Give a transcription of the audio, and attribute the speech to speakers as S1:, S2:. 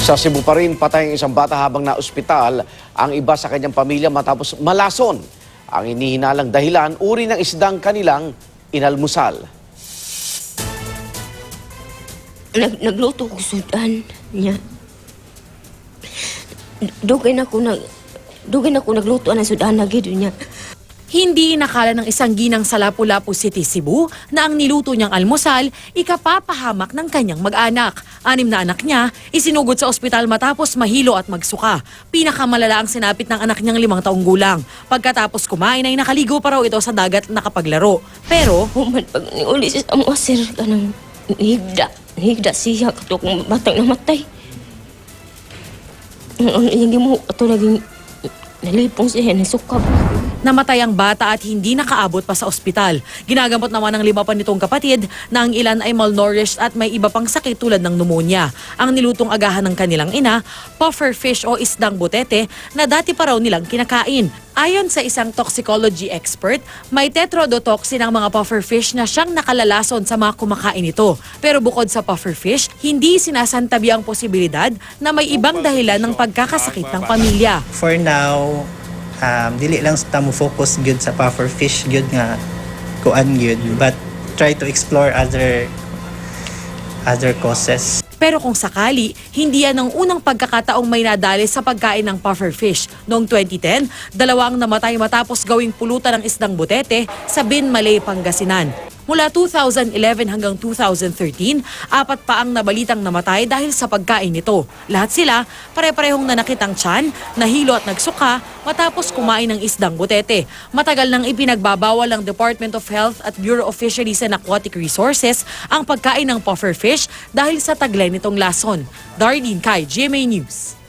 S1: Sa Cebu pa rin, patay ang isang bata habang na-ospital ang iba sa kanyang pamilya matapos malason. Ang inihinalang dahilan, uri ng isdang kanilang inalmusal.
S2: Nagluto ko sudan niya. Dugay na ko nagluto ng sudan na gid niya.
S3: Hindi inakala ng isang ginang sa Lapu-Lapu City, Cebu na ang niluto niyang almusal ikapapahamak ng kanyang mag-anak. 6 na anak niya isinugod sa ospital matapos mahilo at magsuka. Pinakamalala ang sinapit ng anak niyang 5 taong gulang. Pagkatapos kumain ay nakaligo pa raw ito sa dagat at nakapaglaro. Pero
S2: Human pag niuli siya sa mga sir kanang higda siya katong batang namatay. Yung mo ato naging nalipong siya ng sukab.
S3: namatay ang bata at hindi nakaabot pa sa ospital. Ginagamot naman ng 5 pa nitong kapatid na ang ilan ay malnourished at may iba pang sakit tulad ng pneumonia. Ang nilutong agahan ng kanilang ina, puffer fish o isdang butete na dati pa raw nilang kinakain. Ayon sa isang toxicology expert, may tetrodotoxin ang mga puffer fish na siyang nakalalason sa mga kumakain nito. Pero bukod sa puffer fish, hindi sinasantabi ang posibilidad na may ibang dahilan ng pagkakasakit ng pamilya.
S4: For now, dili lang sa mo focus good sa puffer fish good nga kuan good, but try to explore other causes.
S3: Pero kung sakali, hindi yan ang unang pagkakataong may nadali sa pagkain ng puffer fish. Noong 2010, 2 ang namatay matapos gawing pulutan ng isdang butete sa Binmalay, Pangasinan. Mula 2011 hanggang 2013, 4 pa ang nabalitang namatay dahil sa pagkain nito. Lahat sila pare-parehong nanakit ang tiyan, nahilo at nagsuka matapos kumain ng isdang butete. Matagal nang ipinagbabawal ng Department of Health at Bureau of Fisheries and Aquatic Resources ang pagkain ng puffer fish dahil sa taglay nitong lason. Darlene Kai, GMA News.